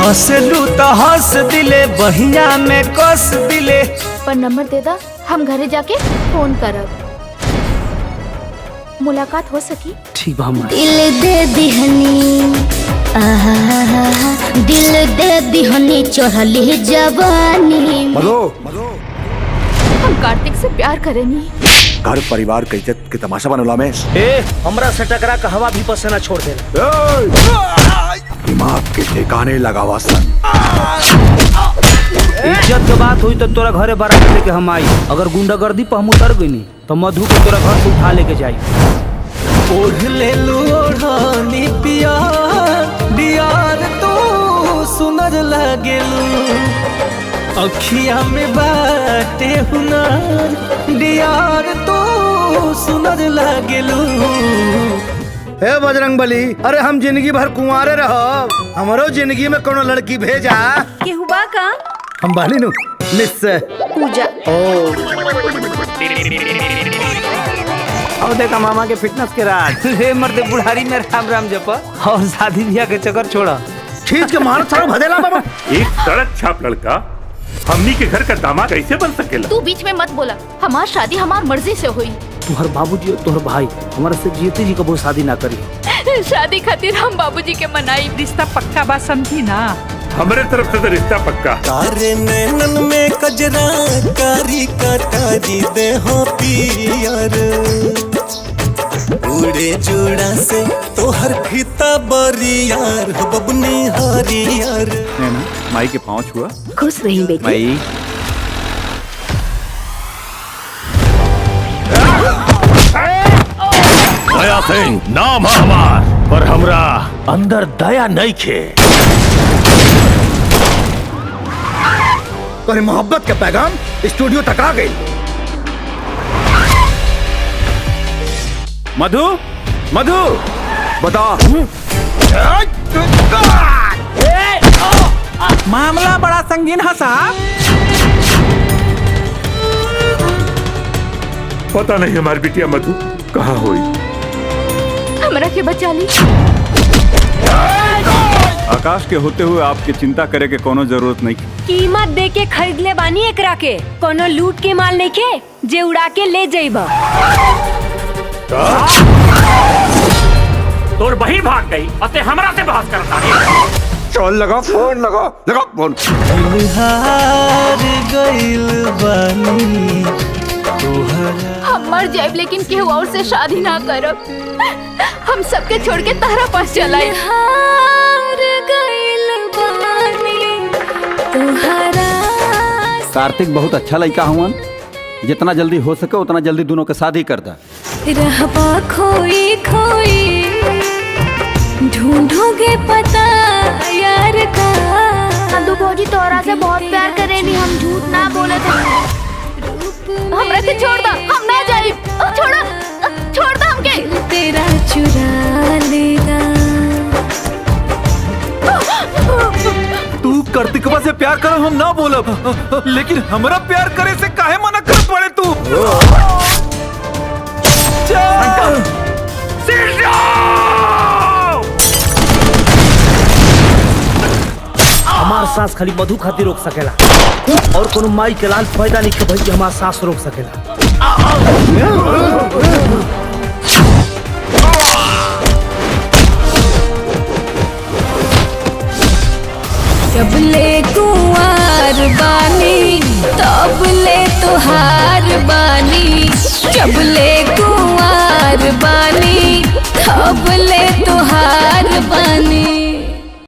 हंसलू तो हंस दिले बहिया में कस दिले। पर नंबर दे दा, हम घरे जाके फोन करब, मुलाकात हो सकी। ठीक बा। दिल दे दिहनी, दिल दे दिहनी चढ़ली जवानी। मधु, हम कार्तिक से प्यार करेनी। घर परिवार के इज्जत के तमाशा बनला में हमरा से टकरा का हवा भी पसीना छोड़ दे। दिमाग के ठिकाने लगावा सन। इज्जत के बात हुई तो तोरा घरे बारात लेके हम आई। अगर गुंडागर्दी पर हम उतर गई तो मधु को तोरा घर से उठा लेके जाई। ओढ़ ले लू ओढ़नी पिया डियार तू सुनर लागेलू। अखिया में बाटे हुनर डियार तू सुनर लागेलू। हे बजरंगबली, अरे हम जिंदगी भर कुंवारे रहो, हमारो जिंदगी में कोनो लड़की भेजा। केहू बा का? हम बानी नु निश्चय पूजा। और देखा मामा के फिटनेस के राज। हे मर्दे बुढ़ारी में राम राम जपा और शादी ब्याह के चक्कर छोड़ा। खींच के मार सारो भदेला बाबा। एक सड़क छाप लड़का हमनी के घर का दामाद कैसे बन सकेला? तू बीच में मत बोला, हमार शादी हमार मर्जी से हुई। तुहर बाबूजी और तुहर भाई हमारे से जीते जी कबो शादी ना करी। शादी खातिर हम बाबूजी के मनाई। रिश्ता पक्का बा, समझी ना। हमारे तरफ से तो रिश्ता पक्का। तारे नैनन में कजरा कारी कटारी दे हो पियर। उड़े जोड़ा से तोहर फीता बरियार हो बबनी हरियर। माई के पाँव छुआ। खुश रही बेटी। माई दया सिंह नाम है हमार, पर हमरा अंदर दया नहीं खे। तो मोहब्बत का पैगाम स्टूडियो तक आ गई। मधु, मधु बता। मामला बड़ा संगीन है साहब। पता नहीं हमारी बिटिया मधु कहाँ हुई। हमरा के बचा ली। आकाश के होते हुए आपकी चिंता करे के कोनो जरूरत नहीं। कीमत दे के खरीद ले बानी एकरा के, कोनो लूट के माल नहीं के जे उड़ा के ले जाइबा। तोर बहिन भाग गई और ते हमरा से बहस करता है। चल लगा फोन, लगा फोन। हम मर जाए लेकिन केहू और से शादी ना करब। हम सबके छोड़ के तारा पास चलाए। कार्तिक बहुत अच्छा लड़का हुआ, जितना जल्दी हो सके उतना जल्दी दोनों के शादी कर दा। रहबा खोई खोई ढूंढोगे पता यार का। नंदू भौजी तोरा से बहुत प्यार करेनी, हम झूठ ना बोले थे। हमरा के छोड़ दा, हम ना जाई। छोड़ दा हमके। तेरा चुरा लेगा। तू कार्तिकवा से प्यार करो हम ना बोलब, लेकिन हमरा प्यार करे से काहे मना कर पड़े तू। हमार सांस खाली मधु खातिर रोक सकेला और कोनो माई के लाल फायदा नहीं के भाई हमार सांस रोक सकेला। जब ले कुंवार बानी तब ले तुहार बानी। जब ले कुंवार बानी तब ले तुहार बानी।